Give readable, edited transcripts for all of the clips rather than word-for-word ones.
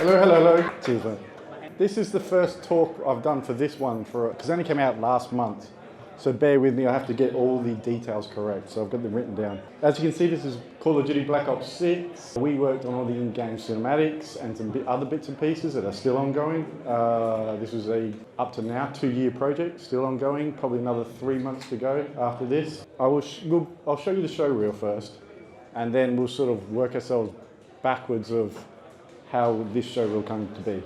Hello. Cheers, mate. This is the first talk I've done for this one, because it only came out last month. So bear with me, I have to get all the details correct, so I've got them written down. As you can see, this is Call of Duty Black Ops 6. We worked on all the in-game cinematics and some other bits and pieces that are still ongoing. This was up to now, 2-year project, still ongoing, probably another 3 months to go after this. I'll show you the show reel first, and then we'll sort of work ourselves backwards of how this show reel come to be.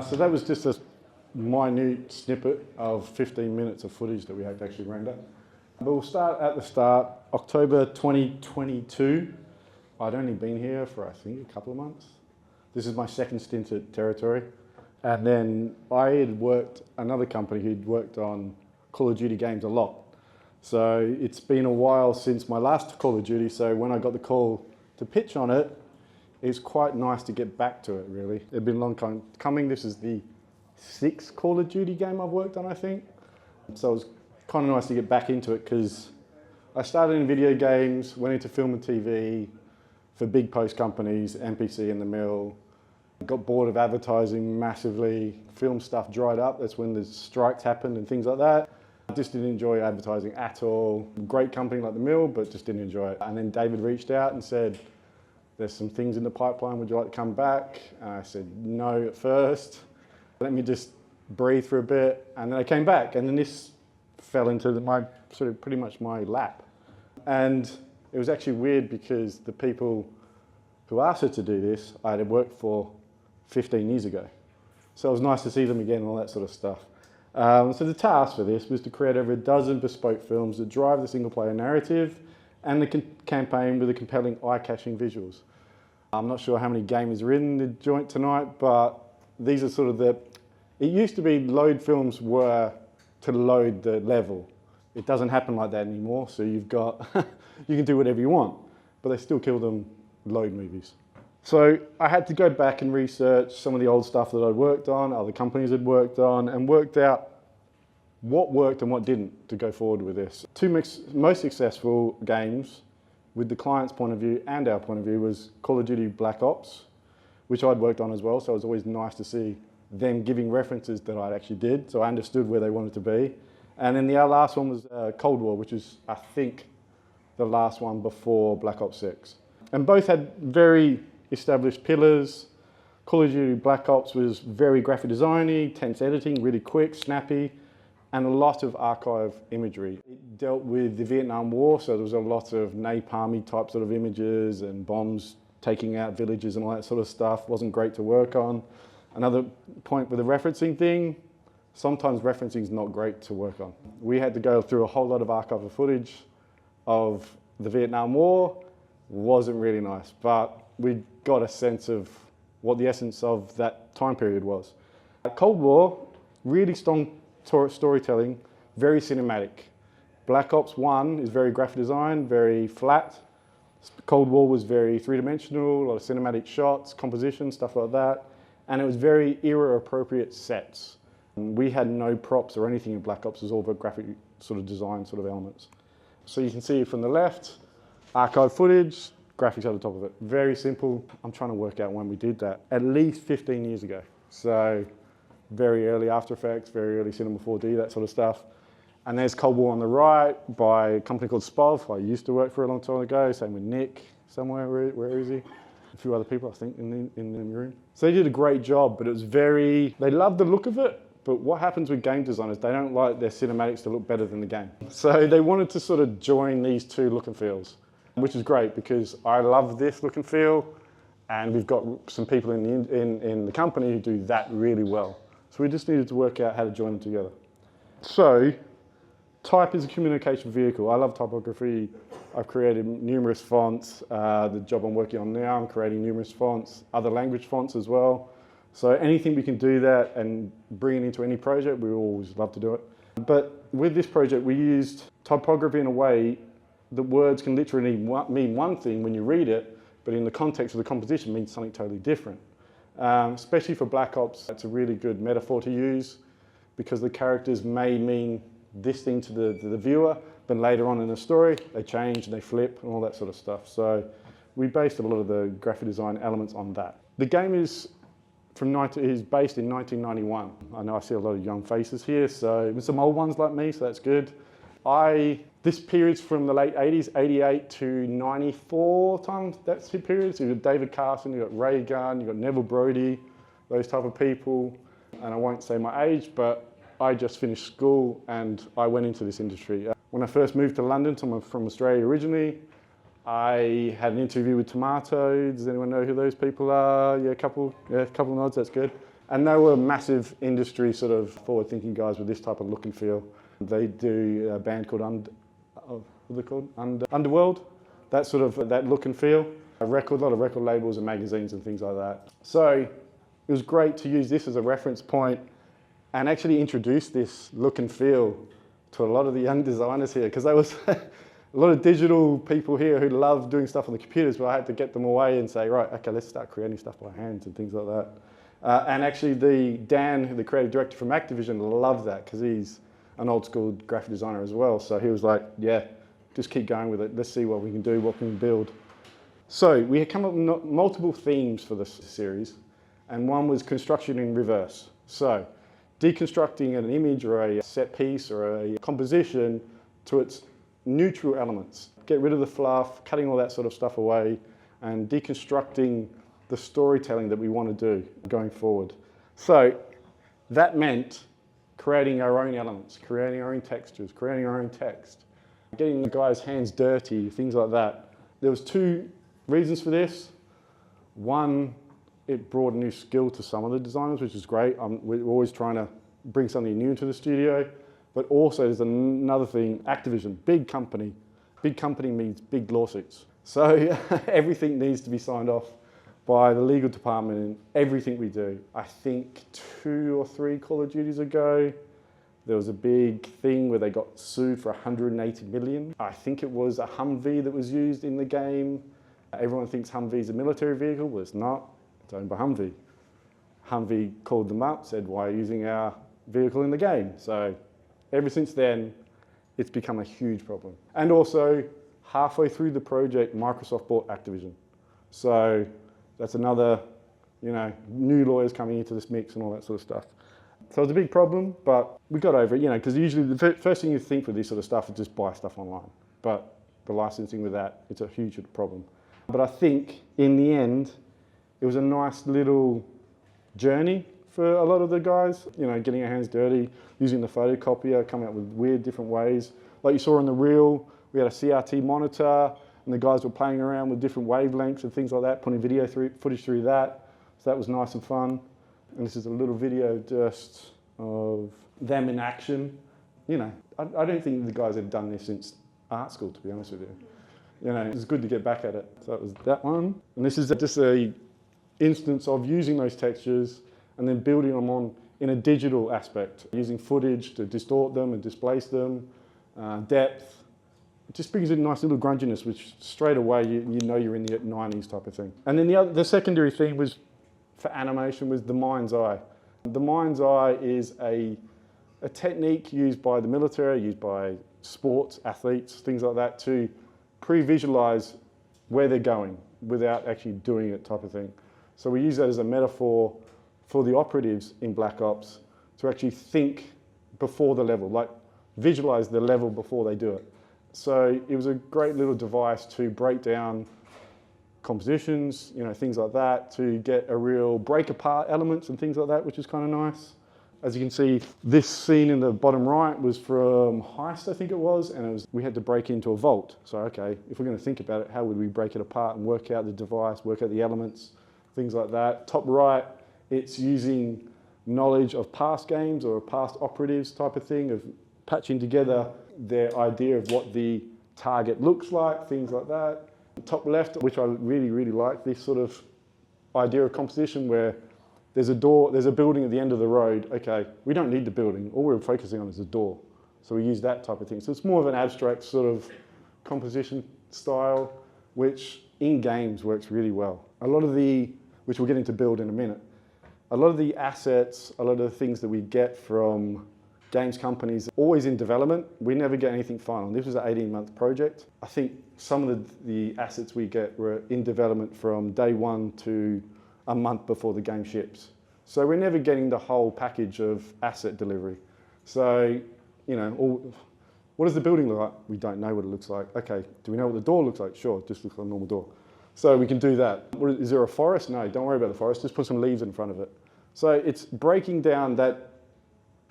So that was just a minute snippet of 15 minutes of footage that we had to actually render. But we'll start at the start, October 2022. I'd only been here for, I think, a couple of months. This is my second stint at Territory. And then I had another company who'd worked on Call of Duty games a lot. So it's been a while since my last Call of Duty, so when I got the call to pitch on it, it's quite nice to get back to it, really. It's been a long time coming. This is the 6th Call of Duty game I've worked on, I think. So it was kind of nice to get back into it because I started in video games, went into film and TV for big post companies, NPC in the Mill. Got bored of advertising massively. Film stuff dried up. That's when the strikes happened and things like that. I just didn't enjoy advertising at all. Great company like the Mill, but just didn't enjoy it. And then David reached out and said, there's some things in the pipeline, would you like to come back? And I said no at first. Let me just breathe for a bit. And then I came back, and then this fell into pretty much my lap. And it was actually weird because the people who asked her to do this, I had worked for 15 years ago. So it was nice to see them again and all that sort of stuff. So the task for this was to create over a dozen bespoke films that drive the single player narrative and the campaign with the compelling eye-catching visuals. I'm not sure how many gamers are in the joint tonight, but these are sort of it used to be load films were to load the level. It doesn't happen like that anymore, so you've got, you can do whatever you want, but they still call them load movies. So I had to go back and research some of the old stuff that I'd worked on, other companies had worked on, and worked out what worked and what didn't to go forward with this. Two most successful games with the client's point of view and our point of view was Call of Duty Black Ops, which I'd worked on as well, so it was always nice to see them giving references that I actually did, so I understood where they wanted to be. And then the last one was Cold War, which was, I think, the last one before Black Ops 6. And both had very established pillars. Call of Duty Black Ops was very graphic designy, tense editing, really quick, snappy, and a lot of archive imagery. It dealt with the Vietnam War, so there was a lot of napalmy type sort of images and bombs taking out villages and all that sort of stuff. Wasn't great to work on. Another point with the referencing thing, sometimes referencing is not great to work on. We had to go through a whole lot of archival footage of the Vietnam War. Wasn't really nice, but we got a sense of what the essence of that time period was. Cold War, really strong storytelling, very cinematic. Black Ops 1 is very graphic design, very flat. Cold War was very three-dimensional, a lot of cinematic shots, composition, stuff like that. And it was very era-appropriate sets. We had no props or anything in Black Ops, it was all about graphic sort of design sort of elements. So you can see from the left, archive footage, graphics at the top of it. Very simple. I'm trying to work out when we did that. At least 15 years ago. So very early After Effects, very early Cinema 4D, that sort of stuff. And there's Cold War on the right by a company called Spov. I used to work for a long time ago. Same with Nick somewhere. Where is he? A few other people, I think, in the room. So they did a great job, but it was they loved the look of it. But what happens with game designers, they don't like their cinematics to look better than the game. So they wanted to sort of join these two look and feels, which is great because I love this look and feel, and we've got some people in the company who do that really well. So we just needed to work out how to join them together. So type is a communication vehicle. I love typography. I've created numerous fonts. The job I'm working on now, I'm creating numerous fonts, other language fonts as well. So anything we can do that and bring it into any project, we always love to do it. But with this project, we used typography in a way that words can literally mean one thing when you read it, but in the context of the composition means something totally different. Especially for Black Ops, it's a really good metaphor to use because the characters may mean this thing to the viewer, but later on in the story, they change and they flip and all that sort of stuff. So we based a lot of the graphic design elements on that. The game is based in 1991. I know I see a lot of young faces here, so some old ones like me, so that's good. This period's from the late 80s, 88 to 94 time, that's the period. So you've got David Carson, you've got Ray Gunn, you've got Neville Brody, those type of people. And I won't say my age, but I just finished school and I went into this industry. When I first moved to London, I'm from Australia originally, I had an interview with Tomato. Does anyone know who those people are? Yeah, a couple nods, that's good. And they were massive industry sort of forward-thinking guys with this type of look and feel. They do a band called Underworld, that sort of that look and feel. A lot of record labels and magazines and things like that. So it was great to use this as a reference point and actually introduce this look and feel to a lot of the young designers here, because there was a lot of digital people here who love doing stuff on the computers, but I had to get them away and say, right, okay, let's start creating stuff by hands and things like that. And actually Dan, the creative director from Activision, loved that because he's an old school graphic designer as well. So he was like, yeah, just keep going with it. Let's see what we can do, what we can build. So we had come up with multiple themes for this series, and one was construction in reverse. So deconstructing an image or a set piece or a composition to its neutral elements. Get rid of the fluff, cutting all that sort of stuff away, and deconstructing the storytelling that we want to do going forward. So that meant creating our own elements, creating our own textures, creating our own text, getting the guys' hands dirty, things like that. There was two reasons for this. One, it brought a new skill to some of the designers, which is great. We're always trying to bring something new into the studio. But also there's another thing, Activision, big company. Big company means big lawsuits. So everything needs to be signed off by the legal department in everything we do. I think 2 or 3 Call of Duties ago, there was a big thing where they got sued for 180 million. I think it was a Humvee that was used in the game. Everyone thinks Humvee's a military vehicle. Well, it's not. It's owned by Humvee. Humvee called them up, said, why are you using our vehicle in the game? So ever since then, it's become a huge problem. And also, halfway through the project, Microsoft bought Activision. So that's another, new lawyers coming into this mix and all that sort of stuff. So it's a big problem, but we got over it, because usually the first thing you think with this sort of stuff is just buy stuff online. But the licensing with that, it's a huge problem. But I think in the end, it was a nice little journey for a lot of the guys, getting our hands dirty, using the photocopier, coming up with weird different ways. Like you saw in the reel, we had a CRT monitor, and the guys were playing around with different wavelengths and things like that, putting footage through that. So that was nice and fun. And this is a little video just of them in action. I don't think the guys had done this since art school, to be honest with you. It was good to get back at it. So that was that one. And this is just a instance of using those textures and then building them on in a digital aspect, using footage to distort them and displace them, depth. It just brings in a nice little grunginess, which straight away you know you're in the 90s type of thing. And then the secondary theme was for animation was the mind's eye. The mind's eye is a technique used by the military, used by sports, athletes, things like that, to pre-visualize where they're going without actually doing it, type of thing. So we use that as a metaphor for the operatives in Black Ops to actually think before the level, like visualize the level before they do it. So it was a great little device to break down compositions, things like that, to get a real break apart elements and things like that, which is kind of nice. As you can see, this scene in the bottom right was from Heist, I think it was, and we had to break into a vault. So, okay, if we're going to think about it, how would we break it apart and work out the device, work out the elements, things like that. Top right, it's using knowledge of past games or past operatives type of thing, of patching together their idea of what the target looks like, things like that. Top left, which I really, really like, this sort of idea of composition where there's a door, there's a building at the end of the road. Okay, we don't need the building. All we're focusing on is the door. So we use that type of thing. So it's more of an abstract sort of composition style, which in games works really well. A lot of which we'll get into build in a minute, a lot of the assets, a lot of the things that we get from games companies, always in development. We never get anything final. This was an 18-month project. I think some of the assets we get were in development from day one to a month before the game ships. So we're never getting the whole package of asset delivery. So, what does the building look like? We don't know what it looks like. Okay, do we know what the door looks like? Sure, it just looks like a normal door. So we can do that. Is there a forest? No, don't worry about the forest. Just put some leaves in front of it. So it's breaking down that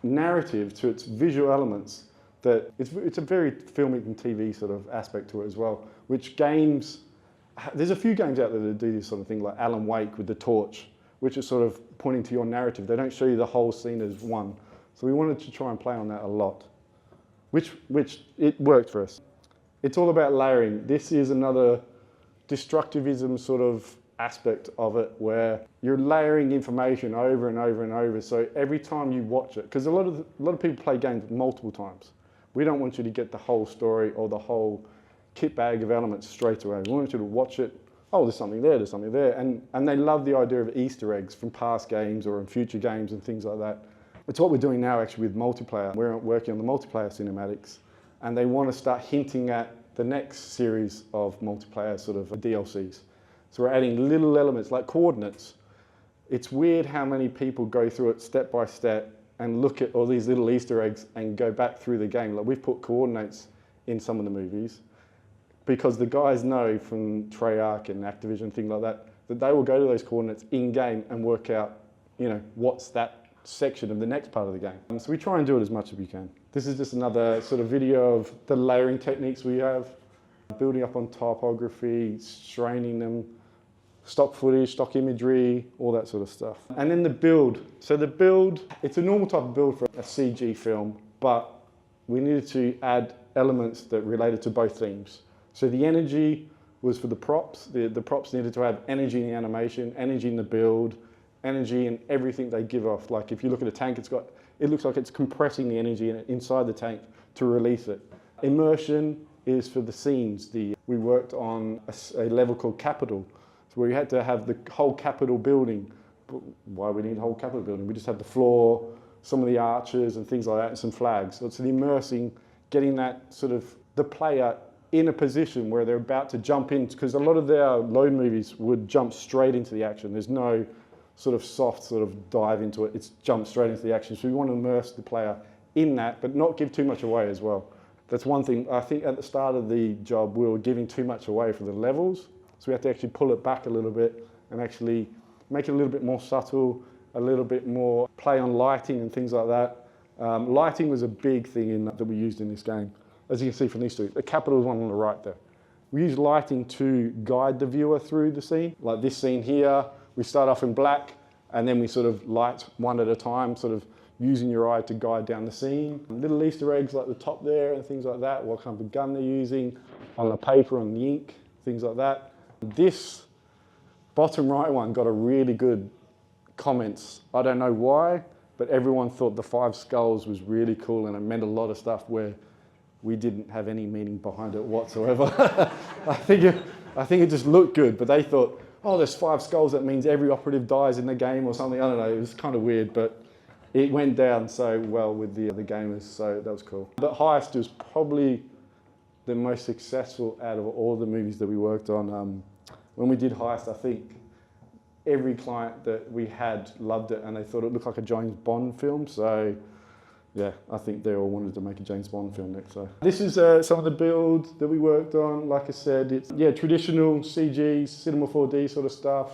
narrative to its visual elements. That it's a very filmic and TV sort of aspect to it as well, which games, there's a few games out there that do this sort of thing, like Alan Wake with the torch, which is sort of pointing to your narrative. They don't show you the whole scene as one. So we wanted to try and play on that a lot, which it worked for us. It's all about layering. This is another destructivism sort of aspect of it where you're layering information over and over and over. So every time you watch it, because a lot of people play games multiple times. We don't want you to get the whole story or the whole kit bag of elements straight away. We want you to watch it. Oh, there's something there, there's something there. And they love the idea of Easter eggs from past games or in future games and things like that. It's what we're doing now actually with multiplayer. We're working on the multiplayer cinematics, and they want to start hinting at the next series of multiplayer sort of DLCs. So we're adding little elements like coordinates. It's weird how many people go through it step by step and look at all these little Easter eggs and go back through the game. Like we've put coordinates in some of the movies because the guys know from Treyarch and Activision, things like that, that they will go to those coordinates in-game and work out, what's that section of the next part of the game. And so we try and do it as much as we can. This is just another sort of video of the layering techniques we have, building up on typography, straining them, stock footage, stock imagery, all that sort of stuff. And then the build. So the build, it's a normal type of build for a CG film, but we needed to add elements that related to both themes. So the energy was for the props. The props needed to have energy in the animation, energy in the build, energy in everything they give off. Like if you look at a tank, it looks like it's compressing the energy inside the tank to release it. Immersion is for the scenes. We worked on a level called Capital, where we had to have the whole Capitol building. But why we need the whole Capitol building? We just had the floor, some of the arches and things like that, and some flags. So it's the immersing, getting that sort of the player in a position where they're about to jump in, because a lot of their load movies would jump straight into the action. There's no sort of soft sort of dive into it. It's jump straight into the action. So we want to immerse the player in that, but not give too much away as well. That's one thing. I think at the start of the job, we were giving too much away for the levels. So we have to actually pull it back a little bit and actually make it a little bit more subtle, a little bit more play on lighting and things like that. Lighting was a big thing that we used in this game. As you can see from these two, the Capital is one on the right there. We use lighting to guide the viewer through the scene. Like this scene here, we start off in black and then we sort of light one at a time, sort of using your eye to guide down the scene. Little Easter eggs like the top there and things like that, what kind of gun they're using, on the paper, on the ink, things like that. This bottom right one got a really good comments. I don't know why, but everyone thought the 5 skulls was really cool and it meant a lot of stuff where we didn't have any meaning behind it whatsoever. I think it just looked good, but they thought, oh, there's 5 skulls, that means every operative dies in the game or something. I don't know, it was kind of weird, but it went down so well with the gamers, so that was cool. But Heist was probably the most successful out of all the movies that we worked on. When we did Heist, I think every client that we had loved it and they thought it looked like a James Bond film, so yeah, I think they all wanted to make a James Bond film next. So this is some of the build that we worked on. Like I said, it's traditional CG, Cinema 4D sort of stuff.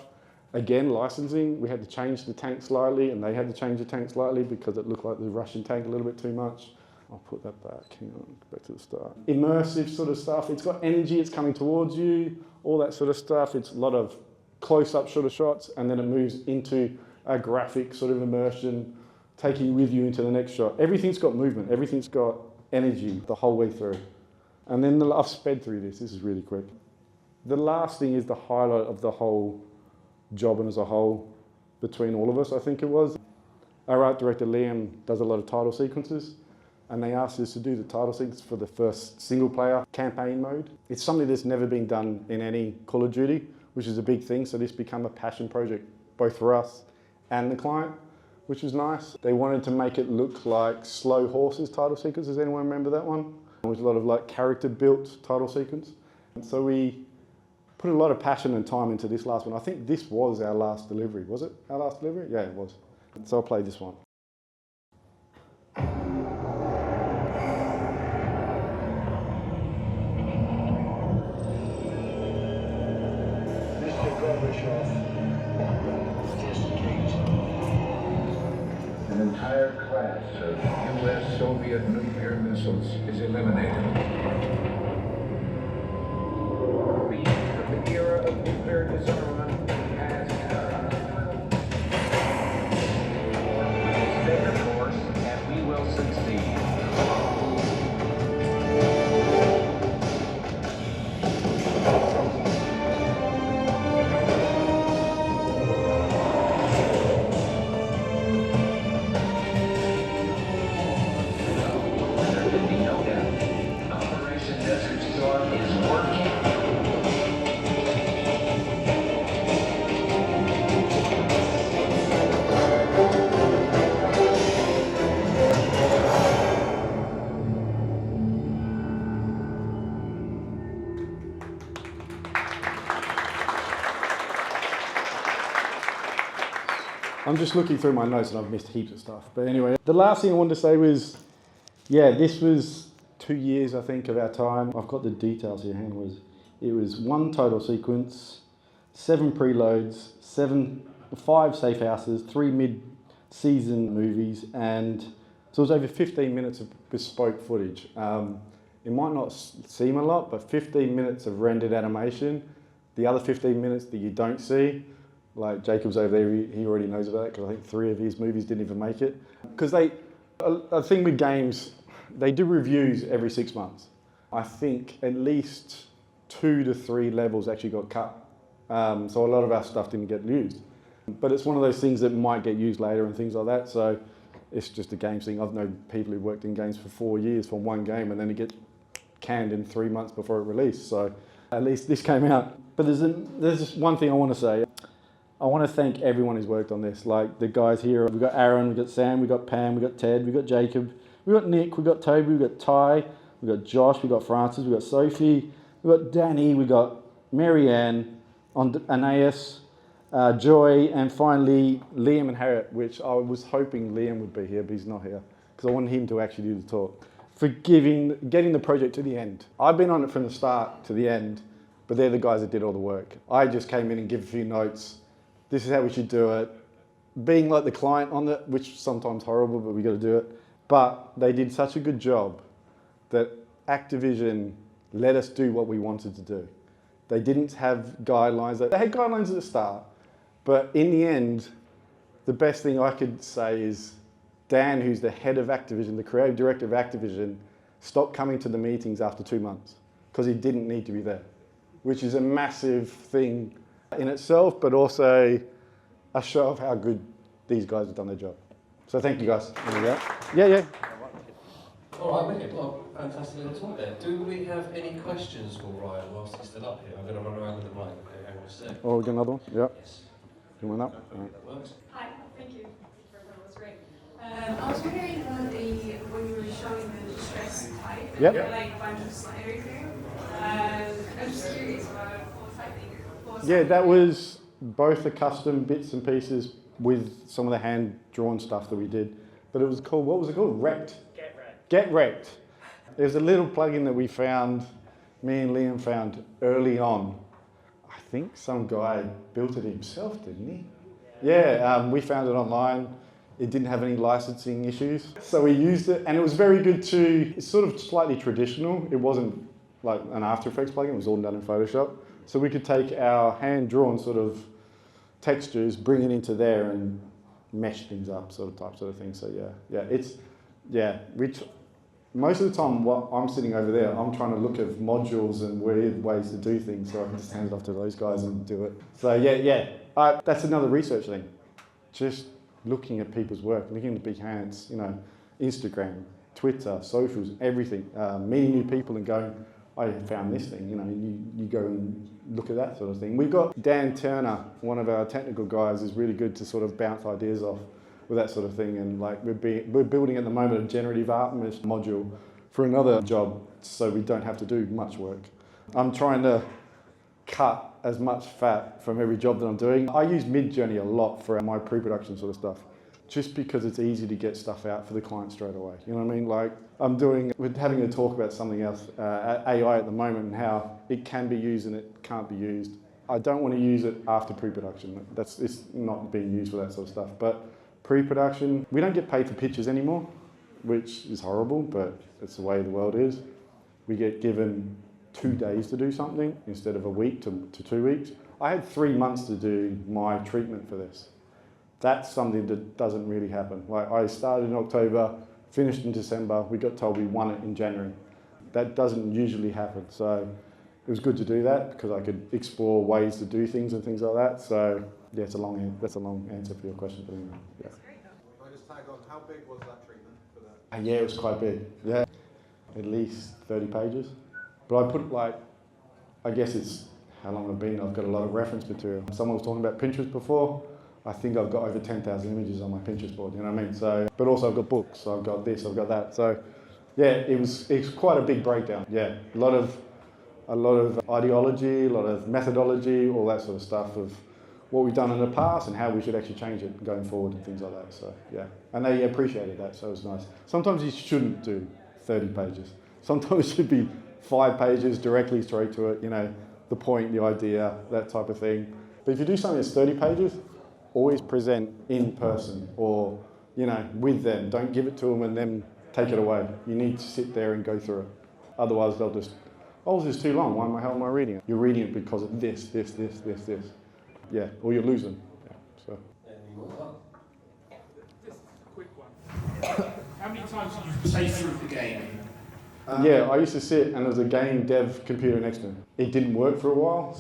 Again, licensing, we had to change the tank slightly and they had to change the tank slightly because it looked like the Russian tank a little bit too much. I'll put that back, hang on, back to the start. Immersive sort of stuff, it's got energy, it's coming towards you, all that sort of stuff. It's a lot of close-up sort of shots and then it moves into a graphic sort of immersion, taking you with you into the next shot. Everything's got movement, everything's got energy the whole way through. And then I've sped through this is really quick. The last thing is the highlight of the whole job and as a whole between all of us, I think it was. Our art director Liam does a lot of title sequences and they asked us to do the title sequence for the first single player campaign mode. It's something that's never been done in any Call of Duty, which is a big thing, so this became a passion project both for us and the client, which was nice. They wanted to make it look like Slow Horses title sequence. Does anyone remember that one? It was a lot of like character built title sequence. So we put a lot of passion and time into this last one. I think this was our last delivery. Was it our last delivery? Yeah, it was. So I'll play this one. An entire class of U.S. Soviet nuclear missiles is eliminated. We from the era of nuclear disarmament has come. Stay the course and we will succeed. I'm just looking through my notes and I've missed heaps of stuff. But anyway, the last thing I wanted to say was, yeah, this was 2 years, I think, of our time. I've got the details here. It was 1 total sequence, 7 preloads, 5 safe houses, 3 mid-season movies, and so it was over 15 minutes of bespoke footage. It might not seem a lot, but 15 minutes of rendered animation, the other 15 minutes that you don't see, like Jacob's over there, he already knows about it because I think 3 of his movies didn't even make it. Because a thing with games, they do reviews every 6 months. I think at least 2 to 3 levels actually got cut. So a lot of our stuff didn't get used. But it's one of those things that might get used later and things like that. So it's just a games thing. I've known people who worked in games for 4 years from one game and then it gets canned in 3 months before it released. So at least this came out. But there's just one thing I want to say. I want to thank everyone who's worked on this, like the guys here. We've got Aaron, we've got Sam, we've got Pam, we've got Ted, we've got Jacob, we've got Nick, we've got Toby, we've got Ty, we've got Josh, we've got Francis, we've got Sophie, we've got Danny, we've got Marianne, Anais, Joy, and finally Liam and Harriet, which I was hoping Liam would be here, but he's not here, because I wanted him to actually do the talk, for getting the project to the end. I've been on it from the start to the end, but they're the guys that did all the work. I just came in and give a few notes. This is how we should do it. Being like the client on it, which is sometimes horrible, but we got to do it. But they did such a good job that Activision let us do what we wanted to do. They didn't have guidelines. They had guidelines at the start, but in the end, the best thing I could say is Dan, who's the head of Activision, the creative director of Activision, stopped coming to the meetings after 2 months because he didn't need to be there, which is a massive thing in itself, but also a show of how good these guys have done their job. So thank you guys. There we go. Yeah. All right, wicked. Well, fantastic little talk there. Do we have any questions for Ryan whilst he's still up here? I'm going to run around with the mic. Okay, hang on. so. Oh, we got another one? Yep. Yes. You went up? Hopefully that works. Hi, thank you. That was great. I was wondering when you were showing the distress type, Yep. like a bunch of sliders there. I'm just curious about what was Yeah, that was both the custom bits and pieces with some of the hand-drawn stuff that we did. But it was called, what was it called? Wrecked. Get wrecked. Get Wrecked. There's a little plugin that we found, me and Liam found early on. I think some guy built it himself, didn't he? Yeah, we found it online. It didn't have any licensing issues. So we used it, and it was very good too. It's sort of slightly traditional. It wasn't like an After Effects plugin, it was all done in Photoshop. So we could take our hand-drawn sort of textures, bring it into there and mesh things up, sort of thing. So most of the time while I'm sitting over there, I'm trying to look at modules and weird ways to do things, so I can just hand it off to those guys and do it. So that's another research thing. Just looking at people's work, looking at the Behance, Instagram, Twitter, socials, everything, meeting new people and going, I found this thing, you go and look at that sort of thing. We've got Dan Turner, one of our technical guys, is really good to sort of bounce ideas off with that sort of thing, and like we're building at the moment a generative art module for another job, so we don't have to do much work. I'm trying to cut as much fat from every job that I'm doing. I use Midjourney a lot for my pre-production sort of stuff, just because it's easy to get stuff out for the client straight away. You know what I mean? Like we're having a talk about something else, AI at the moment, and how it can be used and it can't be used. I don't want to use it after pre-production. It's not being used for that sort of stuff. But pre-production, we don't get paid for pictures anymore, which is horrible, but it's the way the world is. We get given 2 days to do something instead of a week to 2 weeks. I had 3 months to do my treatment for this. That's something that doesn't really happen. Like I started in October, finished in December, we got told we won it in January. That doesn't usually happen. So it was good to do that because I could explore ways to do things and things like that. So yeah, that's a long answer for your question. But anyway, yeah. Can I just tag on, how big was that treatment for that? Yeah, it was quite big. Yeah, at least 30 pages. But I put I guess it's how long I've been. I've got a lot of reference material. Someone was talking about Pinterest before. I think I've got over 10,000 images on my Pinterest board, you know what I mean? So, but also I've got books, I've got this, I've got that. So yeah, it's quite a big breakdown. Yeah, a lot of ideology, a lot of methodology, all that sort of stuff of what we've done in the past and how we should actually change it going forward and things like that. So yeah, and they appreciated that, so it was nice. Sometimes you shouldn't do 30 pages. Sometimes it should be 5 pages directly straight to it, the point, the idea, that type of thing. But if you do something that's 30 pages, always present in person or, with them. Don't give it to them and then take it away. You need to sit there and go through it. Otherwise they'll just, this is too long, why the hell am I reading it? You're reading it because of this. Yeah, or you lose them. Yeah, so. And you move on. Just a quick one. How many times did you play through the game? Yeah, I used to sit and there was a game dev computer next to me. It didn't work for a while,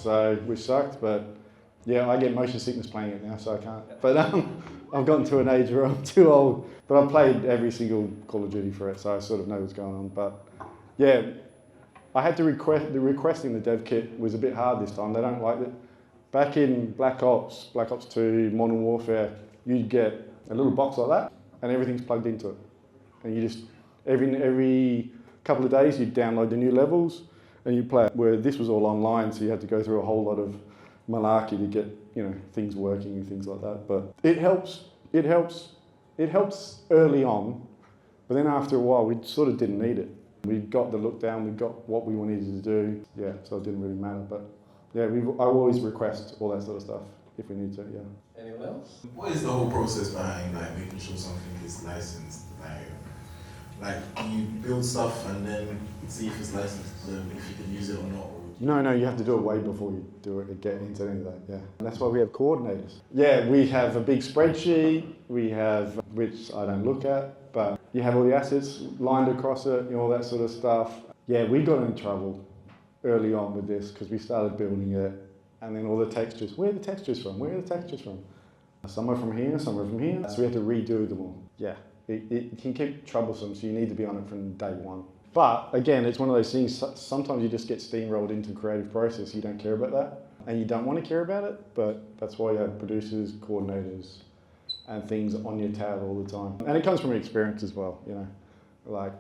which sucked, but yeah, I get motion sickness playing it now, so I can't. But I've gotten to an age where I'm too old. But I've played every single Call of Duty for it, so I sort of know what's going on. But yeah, I had to requesting the dev kit was a bit hard this time. They don't like it. Back in Black Ops 2, Modern Warfare, you'd get a little box like that, and everything's plugged into it. And you just, every couple of days, you'd download the new levels, and you'd play it. Where this was all online, so you had to go through a whole lot of malarkey to get things working and things like that. But it helps early on, but then after a while we sort of didn't need it. We got the look down, we got what we wanted to do, yeah, so it didn't really matter. But yeah, I always request all that sort of stuff if we need to, yeah. Anyone else? What is the whole process behind making sure something is licensed? Like do you build stuff and then see if it's licensed, if you can use it or not? No, you have to do it way before you do it and get into any of that, yeah. And that's why we have coordinators. Yeah, we have a big spreadsheet, which I don't look at, but you have all the assets lined across it, all that sort of stuff. Yeah, we got in trouble early on with this because we started building it, and then all the textures, where are the textures from? Some are from here, some are from here, so we have to redo them all. Yeah, it can keep troublesome, so you need to be on it from day one. But again, it's one of those things, sometimes you just get steamrolled into creative process, you don't care about that. And you don't want to care about it, but that's why you have producers, coordinators, and things on your tab all the time. And it comes from experience as well, you know. Like,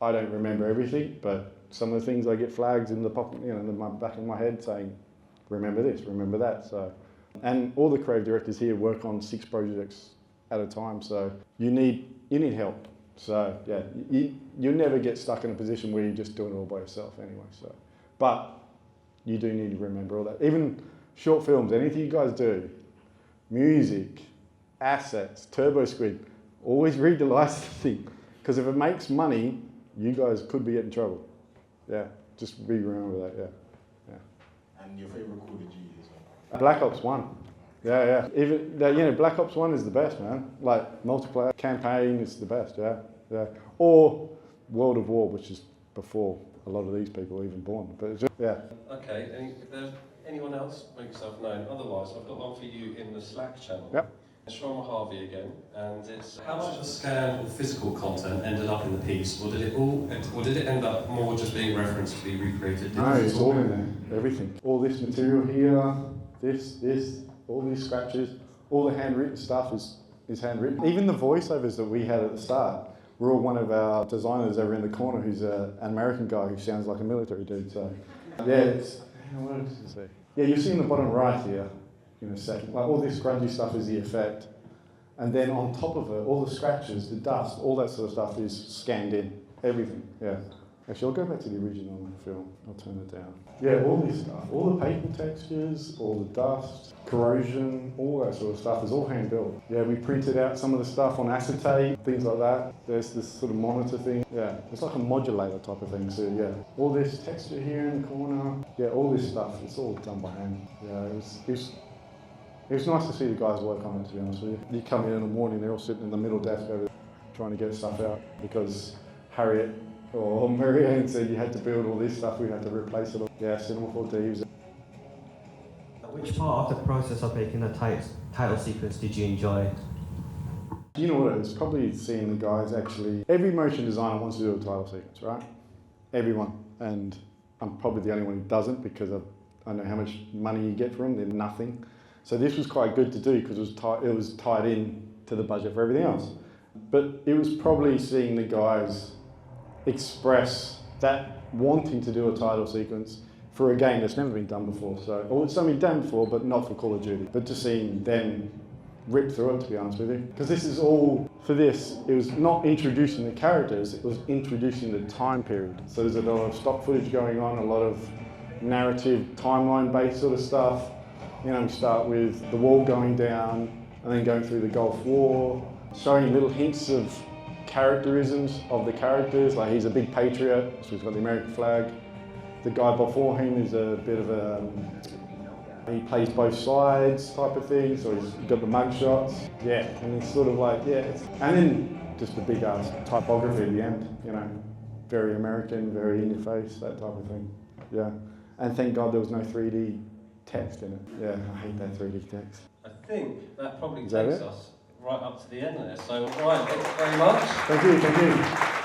I don't remember everything, but some of the things I get flags in the pocket, you know, in the back of my head saying, remember this, remember that. So, and all the creative directors here work on 6 projects at a time, so you need help. So yeah, you'll never get stuck in a position where you're just doing it all by yourself anyway. So, but you do need to remember all that. Even short films, anything you guys do, music, assets, Turbo Squid, always read the licensing, because if it makes money, you guys could be in trouble. Yeah, just remember that. Yeah. And your favorite call did you use? Black Ops 1. Yeah. Even Black Ops 1 is the best, man. Like multiplayer campaign is the best. Yeah. Or World of War, which is before a lot of these people are even born. But it's just, yeah. Okay, if there's anyone else, make yourself known. Otherwise, I've got one for you in the Slack channel. Yep. It's from Harvey again, and it's how much of the scanned or physical content ended up in the piece, or did it end up more just being referenced to be recreated? No, it's all in there. Everything. All this material here, this, all these scratches, all the handwritten stuff is handwritten. Even the voiceovers that we had at the start were all one of our designers over in the corner, who's an American guy who sounds like a military dude. So yeah, it's what does it say? Yeah, you see in the bottom right here. In a second, like all this grungy stuff is the effect, and then on top of it, all the scratches, the dust, all that sort of stuff is scanned in. Everything, yeah. Actually, I'll go back to the original film. I'll turn it down. Yeah, all this stuff, all the paper textures, all the dust, corrosion, all that sort of stuff is all hand built. Yeah, we printed out some of the stuff on acetate, things like that. There's this sort of monitor thing. Yeah, it's like a modulator type of thing. So yeah, all this texture here in the corner. Yeah, all this stuff, it's all done by hand. Yeah, it was nice to see the guys work on it, to be honest with you. You come in the morning, they're all sitting in the middle desk over trying to get stuff out because Harriet or Marianne said you had to build all this stuff, we had to replace it all. Yeah, Cinema 4 Thieves. Which part of the process of making the title sequence did you enjoy? You know what it is? Probably seeing the guys actually... Every motion designer wants to do a title sequence, right? Everyone. And I'm probably the only one who doesn't because I know how much money you get from them. They're nothing. So this was quite good to do because it was tied in to the budget for everything else. But it was probably seeing the guys express that wanting to do a title sequence for a game that's never been done before. So, or it's been done before, but not for Call of Duty. But to seeing them rip through it, to be honest with you. Because this is all, for this, it was not introducing the characters, it was introducing the time period. So there's a lot of stock footage going on, a lot of narrative, timeline-based sort of stuff. You know, we start with the wall going down and then going through the Gulf War, showing little hints of characterisms of the characters, like he's a big patriot, so he's got the American flag. The guy before him is a bit of a, he plays both sides type of thing, so he's got the mug shots. Yeah, and it's sort of like, yeah. And then just the big ass typography at the end, you know, very American, very in your face, that type of thing. Yeah, and thank God there was no 3D text in it. Yeah, I hate that 3D text. I think that probably Is that takes it? us right up to the end there. So, right, thanks very much. Thank you.